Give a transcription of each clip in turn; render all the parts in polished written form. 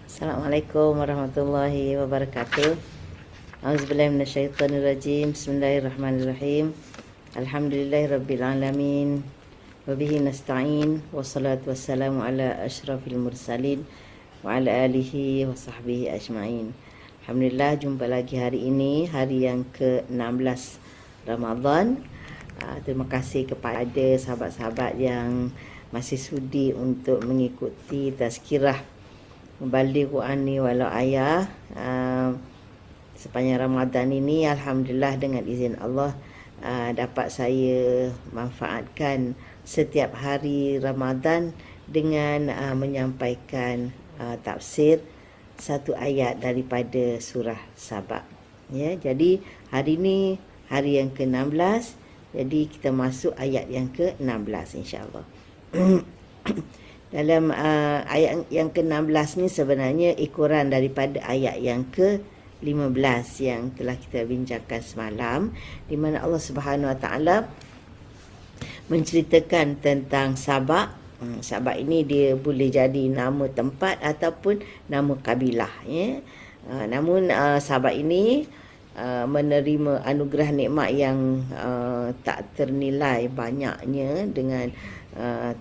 Assalamualaikum warahmatullahi wabarakatuh. Auzubillahi minasyaitonirrajim. Bismillahirrahmanirrahim. Alhamdulillahirabbil alamin. Wa bihi nasta'in. Wassalatu wassalamu ala asyrafil mursalin wa ala alihi wa sahbihi ajma'in. Alhamdulillah, jumpa lagi hari ini, hari yang ke-16 Ramadan. Terima kasih kepada sahabat-sahabat yang masih sudi untuk mengikuti tazkirah Balighu anni walau ayah sepanjang Ramadan ini. Alhamdulillah, dengan izin Allah dapat saya manfaatkan setiap hari Ramadan dengan menyampaikan tafsir satu ayat daripada surah Saba. Ya, jadi hari ini hari yang ke-16, jadi kita masuk ayat yang ke-16 insya-Allah. Dalam ayat yang ke-16 ni sebenarnya ikuran daripada ayat yang ke-15 yang telah kita bincangkan semalam, di mana Allah Subhanahu Wa Taala menceritakan tentang Sabak. Sabak ini dia boleh jadi nama tempat ataupun nama kabilah, ya. Namun Sabak ini menerima anugerah nikmat yang tak ternilai banyaknya, dengan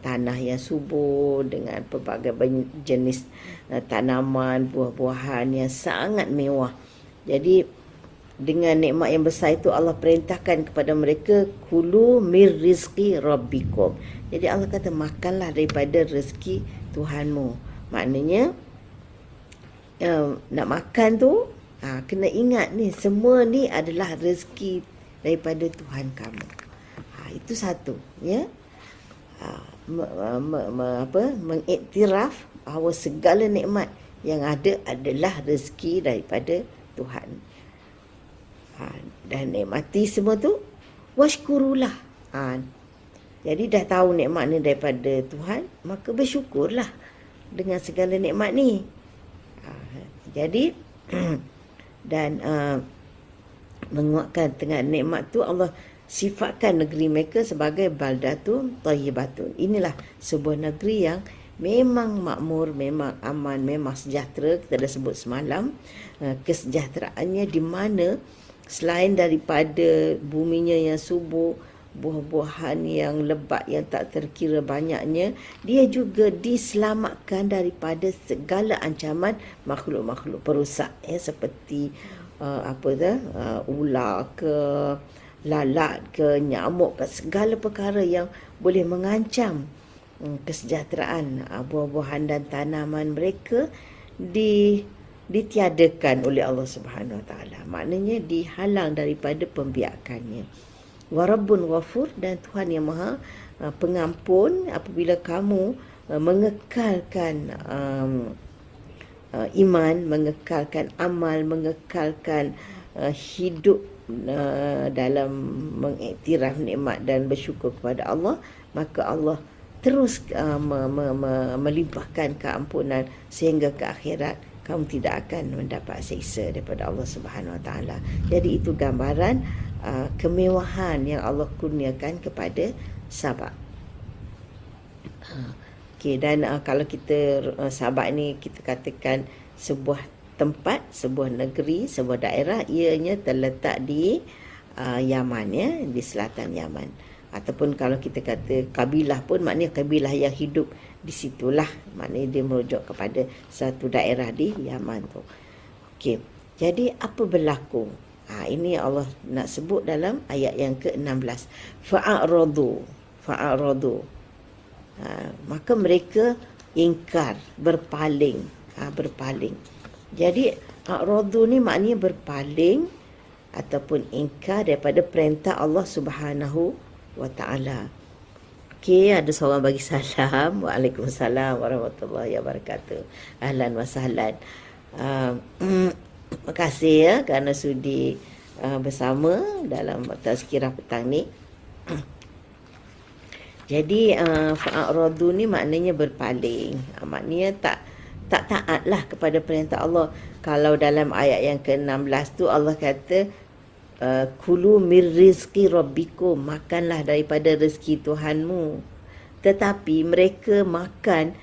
tanah yang subur, dengan pelbagai jenis tanaman, buah-buahan yang sangat mewah. Jadi dengan nikmat yang besar itu, Allah perintahkan kepada mereka, kulu mir rizqi rabbikum. Jadi Allah kata, makanlah daripada rezeki Tuhanmu. Maknanya nak makan tu kena ingat ni, semua ni adalah rezeki daripada Tuhan kamu. Itu satu, ya. Mengiktiraf bahawa segala nikmat yang ada adalah rezeki daripada Tuhan. Dan nikmati semua tu, washkurulah. Jadi dah tahu nikmat ni daripada Tuhan, maka bersyukurlah dengan segala nikmat ni. Jadi dan menguatkan tengah nikmat tu, Allah sifatkan negeri mereka sebagai baldatun thayyibatun. Inilah sebuah negeri yang memang makmur, memang aman, memang sejahtera. Kita dah sebut semalam kesejahteraannya, di mana selain daripada buminya yang subur, buah-buahan yang lebat yang tak terkira banyaknya, dia juga diselamatkan daripada segala ancaman makhluk-makhluk perosak, ya, seperti ular ke, lalat ke, nyamuk ke, segala perkara yang boleh mengancam kesejahteraan buah-buahan dan tanaman mereka ditiadakan oleh Allah Subhanahu Wa Taala. Maknanya dihalang daripada pembiakannya. Warabbun ghafur, dan Tuhan yang Maha Pengampun. Apabila kamu mengekalkan iman, mengekalkan amal, mengekalkan hidup dalam mengiktiraf nikmat dan bersyukur kepada Allah, maka Allah terus melimpahkan keampunan sehingga ke akhirat kamu tidak akan mendapat siksa daripada Allah Subhanahu Wa Taala. Jadi itu gambaran kemewahan yang Allah kurniakan kepada Sabak. Okey, dan kalau kita Sabak ni kita katakan sebuah tempat, sebuah negeri, sebuah daerah, ianya terletak di Yaman, ya, di selatan Yaman. Ataupun kalau kita kata kabilah pun, maknanya kabilah yang hidup di situlah, maknanya dia merujuk kepada satu daerah di Yaman tu. Okey, jadi apa berlaku? Ini Allah nak sebut dalam ayat yang ke-16. Fa'aradu. Maka mereka ingkar, berpaling. Jadi a'radu ni maknanya berpaling ataupun ingkar daripada perintah Allah Subhanahu Wa Taala. Okey, ada seorang bagi salam. Waalaikumsalam warahmatullahi wabarakatuh. Ahlan wa sahlan. Terima kasih, ya, kerana sudi bersama dalam tazkirah petang ni. Jadi fa'aradu ni maknanya berpaling. Maknanya tak taatlah kepada perintah Allah. Kalau dalam ayat yang ke-16 tu Allah kata kulu mir rizqi rabbikum, makanlah daripada rezeki Tuhanmu. Tetapi mereka makan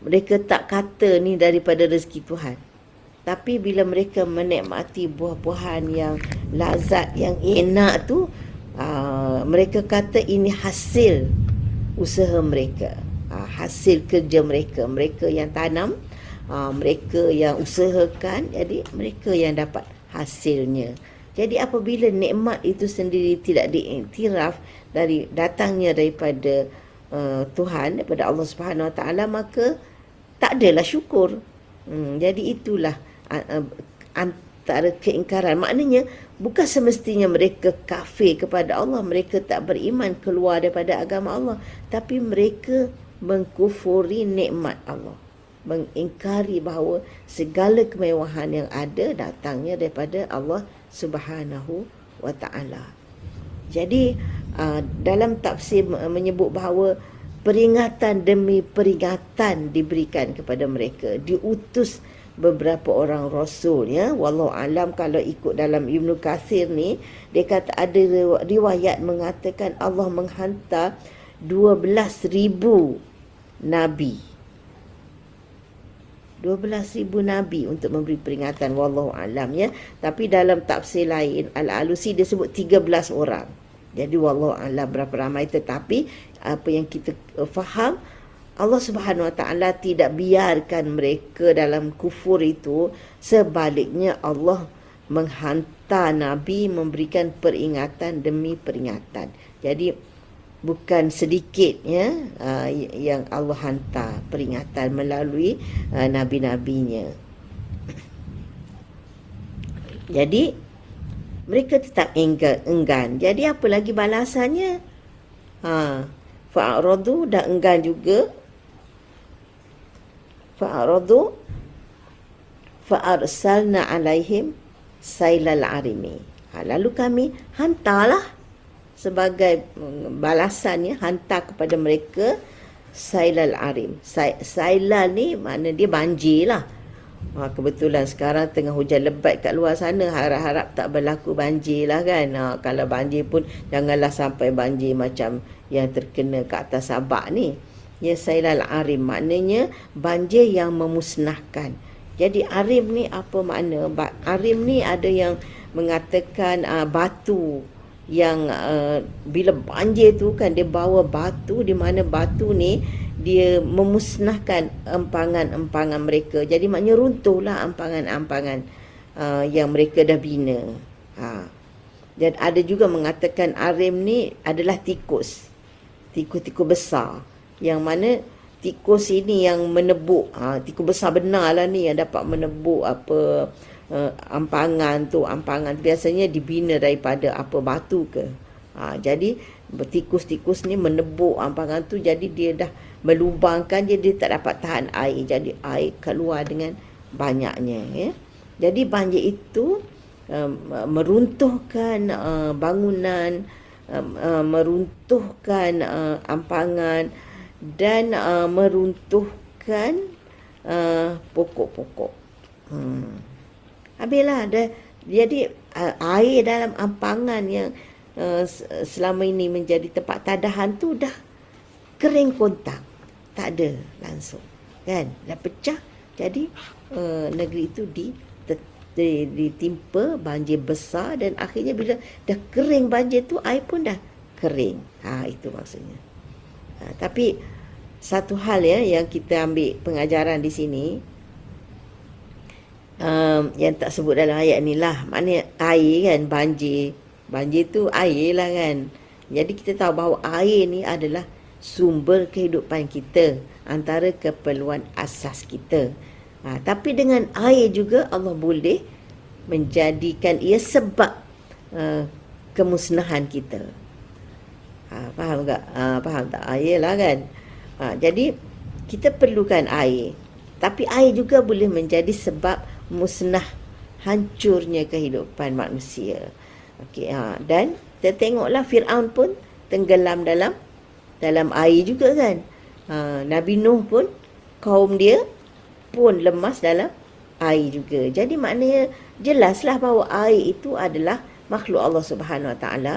mereka tak kata ni daripada rezeki Tuhan. Tapi bila mereka menikmati buah-buahan yang lazat, yang enak tu, mereka kata ini hasil usaha mereka, hasil kerja mereka. Mereka yang tanam, mereka yang usahakan, jadi mereka yang dapat hasilnya. Jadi apabila nikmat itu sendiri tidak diiktiraf datangnya daripada Tuhan, daripada Allah Subhanahu Wa Taala, maka tak adalah syukur. Jadi itulah antara keingkaran. Maknanya bukan semestinya mereka kafir kepada Allah, mereka tak beriman, keluar daripada agama Allah, tapi mereka mengkufuri nikmat Allah, mengingkari bahawa segala kemewahan yang ada datangnya daripada Allah Subhanahu Wa Taala. Jadi dalam tafsir menyebut bahawa peringatan demi peringatan diberikan kepada mereka, diutus beberapa orang rasul, ya. Wallahu alam, kalau ikut dalam Ibnu Katsir ni, dia kata ada riwayat mengatakan Allah menghantar 12,000 nabi. 12,000 nabi untuk memberi peringatan, wallahu alam, ya. Tapi dalam tafsir lain Al-Alusi dia sebut 13 orang. Jadi wallahu alam berapa ramai, tetapi apa yang kita faham, Allah Subhanahu Wa Taala tidak biarkan mereka dalam kufur itu. Sebaliknya Allah menghantar nabi memberikan peringatan demi peringatan. Jadi bukan sedikit, ya, yang Allah hantar peringatan melalui nabi-nabinya. Jadi mereka tetap enggan. Jadi apa lagi balasannya? Fa'aradu, dah enggan juga. Fa'aradu fa'arsalna alaihim sailal arimi. Lalu kami hantarlah sebagai balasannya, hantar kepada mereka sailal arim. Sailal ni makna dia banjir lah. Kebetulan sekarang tengah hujan lebat kat luar sana, harap-harap tak berlaku banjir lah kan. Kalau banjir pun janganlah sampai banjir macam yang terkena ke atas Sabak ni. Ya, sailal arim maknanya banjir yang memusnahkan. Jadi arim ni apa makna? Arim ni ada yang mengatakan batu yang bila banjir tu kan, dia bawa batu, di mana batu ni dia memusnahkan empangan-empangan mereka. Jadi maknanya runtuhlah empangan-empangan yang mereka dah bina. Dan ada juga mengatakan arim ni adalah tikus. Tikus-tikus besar, yang mana tikus ini yang menebuk, tikus besar benar lah ni yang dapat menebuk apa ampangan tu. Ampangan biasanya dibina daripada apa, batu ke. Jadi tikus-tikus ni menebuk ampangan tu, jadi dia dah melubangkan, dia tak dapat tahan air, jadi air keluar dengan banyaknya, ya. Jadi banjir itu meruntuhkan bangunan, meruntuhkan ampangan, dan meruntuhkan pokok-pokok. Habislah dah. Jadi air dalam ampangan yang selama ini menjadi tempat tadahan tu dah kering kontak, tak ada langsung, kan, dah pecah. Jadi negeri itu ditimpa banjir besar, dan akhirnya bila dah kering banjir tu, air pun dah kering. Itu maksudnya. Tapi satu hal, ya, yang kita ambil pengajaran di sini, yang tak sebut dalam ayat ni lah, maknanya air kan, banjir tu air lah kan. Jadi kita tahu bahawa air ni adalah sumber kehidupan kita, antara keperluan asas kita. Tapi dengan air juga Allah boleh menjadikan ia sebab kemusnahan kita. Faham tak? Faham tak? Air lah kan. Jadi kita perlukan air, tapi air juga boleh menjadi sebab musnah, hancurnya kehidupan manusia. Okey, dan kita tengoklah Firaun pun tenggelam dalam air juga kan. Nabi Nuh pun, kaum dia pun lemas dalam air juga. Jadi maknanya jelaslah bahawa air itu adalah makhluk Allah Subhanahu Wa Taala.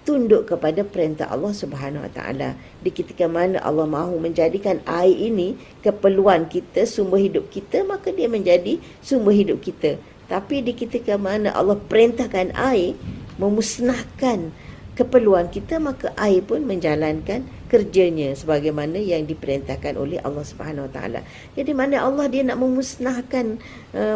tunduk kepada perintah Allah Subhanahu Wa Taala. Di ketika mana Allah mahu menjadikan air ini keperluan kita, sumber hidup kita, maka dia menjadi sumber hidup kita. Tapi di ketika mana Allah perintahkan air memusnahkan keperluan kita, maka air pun menjalankan kerjanya sebagaimana yang diperintahkan oleh Allah Subhanahu Wa Taala. Jadi mana Allah dia nak memusnahkan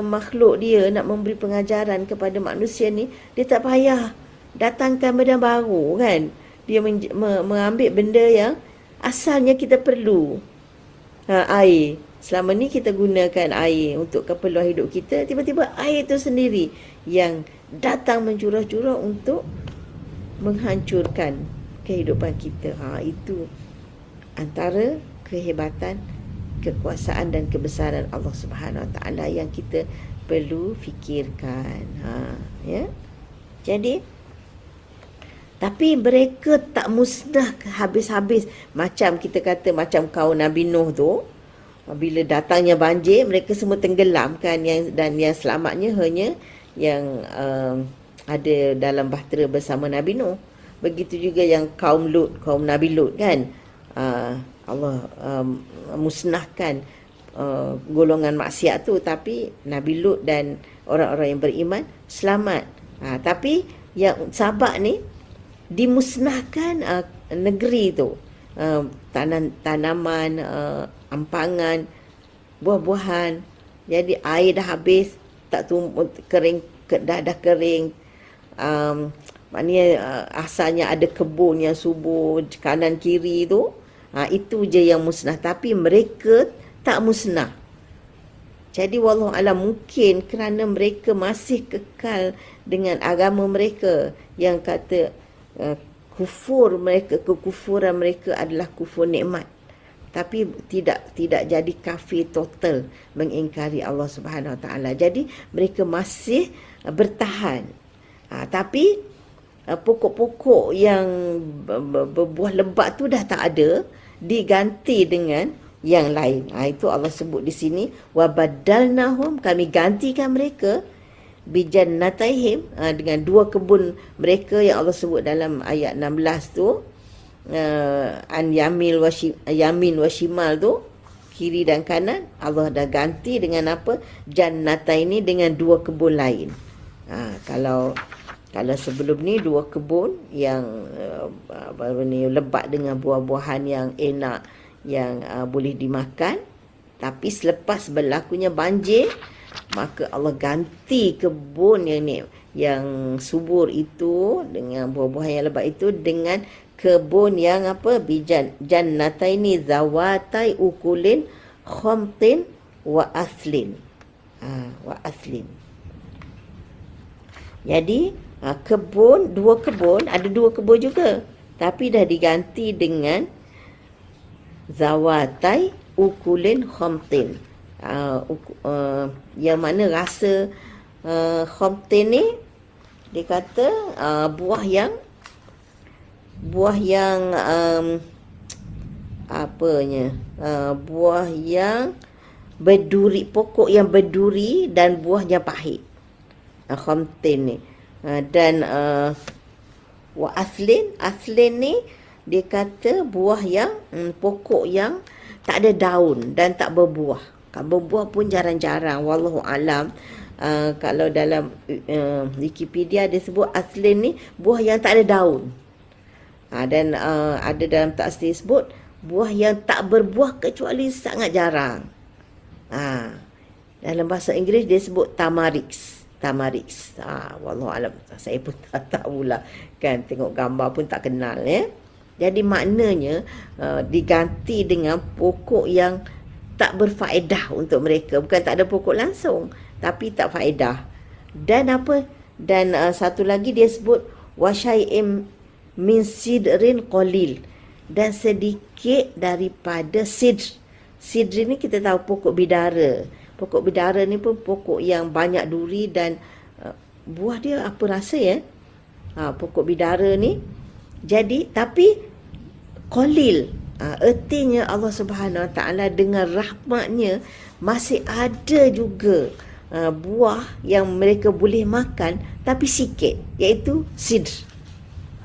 makhluk dia, nak memberi pengajaran kepada manusia ni, dia tak payah datangkan benda baru kan. Dia mengambil benda yang asalnya kita perlu. Air. Selama ni kita gunakan air untuk keperluan hidup kita, tiba-tiba air itu sendiri yang datang mencurah-curah untuk menghancurkan kehidupan kita. Itu antara kehebatan, kekuasaan dan kebesaran Allah Subhanahu Wa Taala yang kita perlu fikirkan. Ya. Jadi tapi mereka tak musnah habis-habis. Macam kita kata, macam kaum Nabi Nuh tu, bila datangnya banjir, mereka semua tenggelam kan, dan yang selamatnya hanya yang ada dalam bahtera bersama Nabi Nuh. Begitu juga yang kaum Lut, kaum Nabi Lut kan. Allah musnahkan golongan maksiat tu, tapi Nabi Lut dan orang-orang yang beriman selamat. Tapi yang Sabak ni dimusnahkan negeri tu, tanaman, ampangan, buah-buahan. Jadi air dah habis, tak kering, dah kering. Maknanya asalnya ada kebun yang subur kanan kiri tu, itu je yang musnah. Tapi mereka tak musnah. Jadi wallahu alam, mungkin kerana mereka masih kekal dengan agama mereka yang kata kekufuran mereka adalah kufur nikmat, tapi tidak jadi kafir total, mengingkari Allah Subhanahu Wa Taala. Jadi mereka masih bertahan. Tapi pokok-pokok yang berbuah lebat tu dah tak ada, diganti dengan yang lain. Itu Allah sebut di sini, wa badalnahum, kami gantikan mereka bijannataihim, dengan dua kebun mereka yang Allah sebut dalam ayat 16 tu, an yamin wa shimal tu, kiri dan kanan. Allah dah ganti dengan apa? Jannataini, dengan dua kebun lain. Kalau sebelum ni dua kebun yang lebat dengan buah-buahan yang enak, yang boleh dimakan. Tapi selepas berlakunya banjir, maka Allah ganti kebun yang subur itu dengan buah-buahan yang lebat itu dengan kebun yang apa? Jannataini zawatai ukulin khamtin wa aslin. Wa aslin. Jadi dua kebun, ada dua kebun juga, tapi dah diganti dengan zawatai ukulin khamtin. Yang mana rasa khamtin ni, dia kata buah yang buah yang berduri, pokok yang berduri dan buahnya pahit. Khamtin ni. Dan wa aslin ni dia kata buah yang pokok yang tak ada daun dan tak berbuah. Berbuah pun jarang-jarang, wallahu alam. Kalau dalam Wikipedia dia sebut aslin ni buah yang tak ada daun. Dan ada dalam tafsir sebut buah yang tak berbuah kecuali sangat jarang. Dalam bahasa Inggeris dia sebut tamarix. Wallahu alam, saya pun tak tahulah kan, tengok gambar pun tak kenal ya. Jadi maknanya diganti dengan pokok yang tak berfaedah untuk mereka. Bukan tak ada pokok langsung, tapi tak faedah. Dan apa? Dan satu lagi dia sebut wasyai'im min sidrin qalil, dan sedikit daripada sidr. Sidr ni kita tahu pokok bidara. Pokok bidara ni pun pokok yang banyak duri dan buah dia apa rasa ya? Pokok bidara ni. Jadi tapi qalil. Ertinya Allah Subhanahu Wa Taala dengan rahmatnya masih ada juga buah yang mereka boleh makan, tapi sikit, iaitu sidr.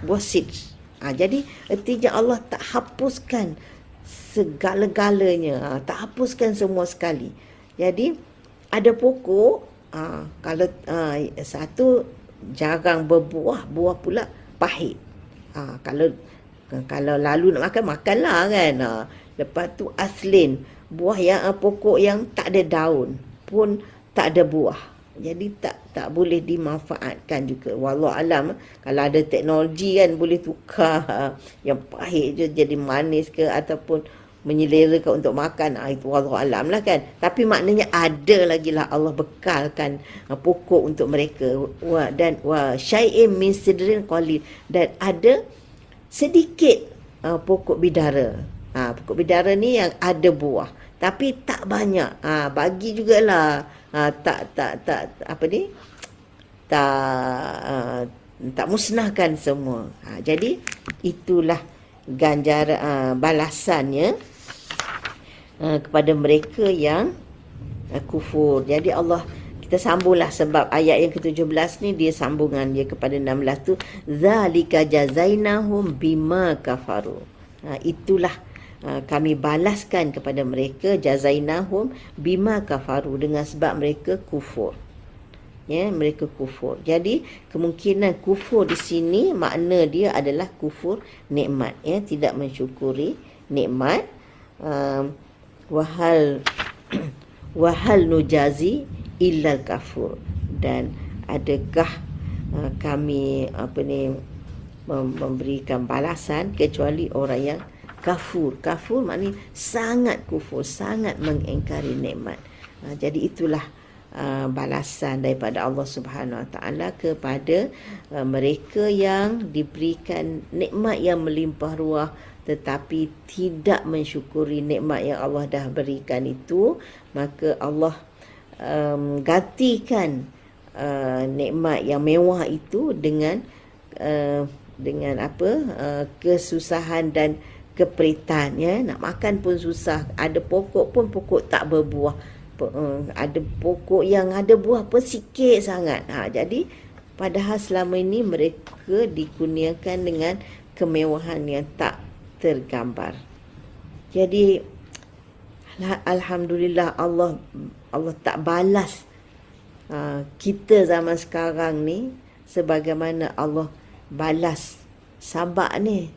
buah sidr. Jadi artinya Allah tak hapuskan segala-galanya, tak hapuskan semua sekali. Jadi ada pokok, kalau satu jarang berbuah, buah pula pahit. Kalau lalu nak makan, makanlah kan. Lepas tu aslin, buah yang pokok yang tak ada daun pun tak ada buah. Jadi tak boleh dimanfaatkan juga. Wallahu alam, kalau ada teknologi kan boleh tukar yang pahit je jadi manis ke ataupun menyelerakan untuk makan. Itu wallahu alam lah kan. Tapi maknanya ada lagi lah Allah bekalkan pokok untuk mereka. Dan syai'in min sidrin qalil, dan ada sedikit pokok bidara. Pokok bidara ni yang ada buah tapi tak banyak. Bagi jugalah tak musnahkan semua. Jadi itulah ganjaran balasannya kepada mereka yang kufur. Jadi Allah, kita sambunglah sebab ayat yang ke-17 ni dia sambungan dia kepada 16 tu, zalika jazainahum bima kafaru. Itulah kami balaskan kepada mereka, jazainahum bima kafaru, dengan sebab mereka kufur. Mereka kufur. Jadi kemungkinan kufur di sini makna dia adalah kufur nikmat, tidak mensyukuri nikmat. Wahal nujazi illal kafur, dan adakah kami memberikan balasan kecuali orang yang kafur. Kafur maknanya sangat kufur, sangat mengingkari nikmat. Jadi itulah balasan daripada Allah Subhanahu Wa Taala kepada mereka yang diberikan nikmat yang melimpah ruah tetapi tidak mensyukuri nikmat yang Allah dah berikan itu. Maka Allah gantikan nikmat yang mewah itu dengan kesusahan dan keperitan. Nak makan pun susah. Ada pokok pun pokok tak berbuah. Ada pokok yang ada buah pun sikit sangat. Jadi padahal selama ini mereka dikurniakan dengan kemewahan yang tak tergambar. Jadi alhamdulillah Allah tak balas kita zaman sekarang ni sebagaimana Allah balas Sabak ni.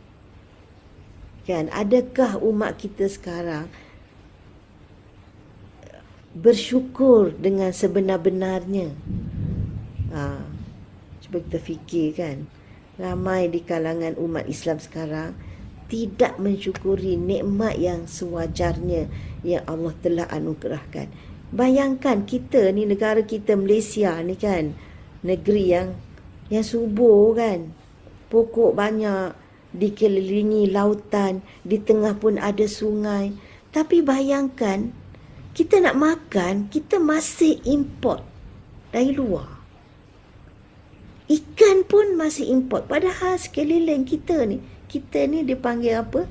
Kan, adakah umat kita sekarang bersyukur dengan sebenar-benarnya? Cuba kita fikir kan, ramai di kalangan umat Islam sekarang tidak mensyukuri nikmat yang sewajarnya yang Allah telah anugerahkan. Bayangkan kita ni, negara kita Malaysia ni kan, negeri yang subur kan, pokok banyak, dikelilingi lautan, di tengah pun ada sungai. Tapi bayangkan, kita nak makan, kita masih import dari luar. Ikan pun masih import. Padahal sekeliling kita ni dipanggil apa?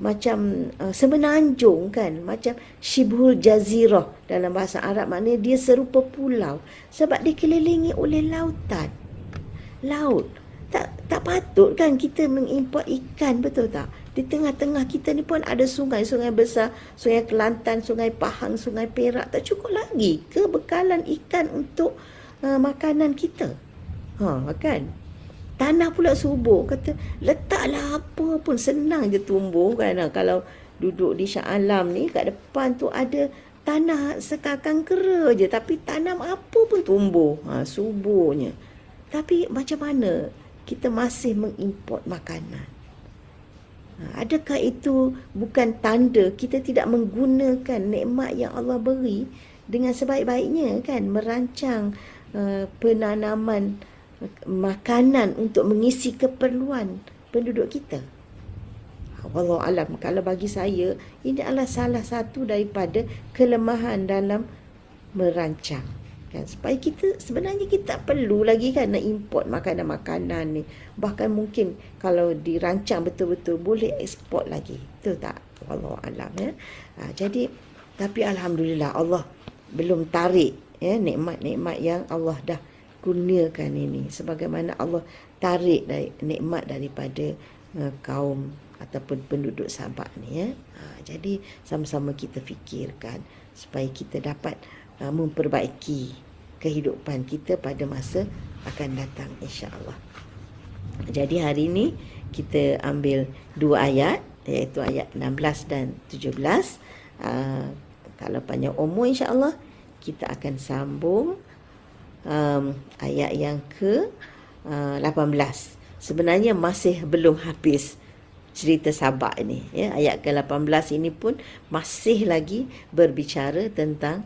Macam semenanjung kan, macam Shibhul Jazirah dalam bahasa Arab, maknanya dia serupa pulau sebab dikelilingi oleh lautan. Laut. Tak patut kan kita mengimport ikan, betul tak? Di tengah-tengah kita ni pun ada sungai besar, sungai Kelantan, sungai Pahang, sungai Perak. Tak cukup lagi ke bekalan ikan untuk makanan kita? Kan? Tanah pula subur, kata letaklah apa pun senang je tumbuh kan. Kalau duduk di Shah Alam ni, kat depan tu ada tanah sekarang kera je, tapi tanam apa pun tumbuh, suburnya. Tapi macam mana kita masih mengimport makanan? Adakah itu bukan tanda kita tidak menggunakan nikmat yang Allah beri dengan sebaik-baiknya kan? Merancang penanaman makanan untuk mengisi keperluan penduduk kita. Wallahu alam, kalau bagi saya ini adalah salah satu daripada kelemahan dalam merancang kan, supaya kita sebenarnya kita tak perlu lagi kan nak import makanan-makanan ni. Bahkan mungkin kalau dirancang betul-betul boleh ekspor lagi, betul tak? Wallahu alam jadi tapi alhamdulillah Allah belum tarik nikmat-nikmat yang Allah dah kurniakan ini, sebagaimana Allah tarik nikmat daripada kaum ataupun penduduk Sabak ni, ya. Jadi sama-sama kita fikirkan supaya kita dapat memperbaiki kehidupan kita pada masa akan datang, insya-Allah. Jadi hari ini kita ambil 2 ayat, iaitu ayat 16 dan 17. Kalau panjang umur, insya-Allah kita akan sambung ayat yang ke 18. Sebenarnya masih belum habis cerita Sabak ini, ya. Ayat ke-18 ini pun masih lagi berbicara tentang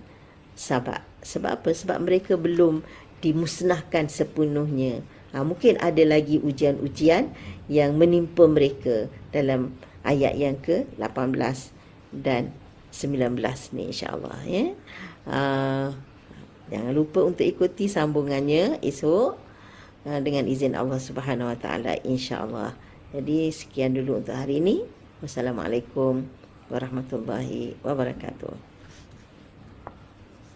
Sabak. Sebab apa? Sebab mereka belum dimusnahkan sepenuhnya. Mungkin ada lagi ujian-ujian yang menimpa mereka dalam ayat yang ke-18 dan 19 ni, insya-Allah, ya. Jangan lupa untuk ikuti sambungannya esok dengan izin Allah Subhanahu Wa Taala, insya-Allah. Jadi sekian dulu untuk hari ini. Wassalamualaikum warahmatullahi wabarakatuh.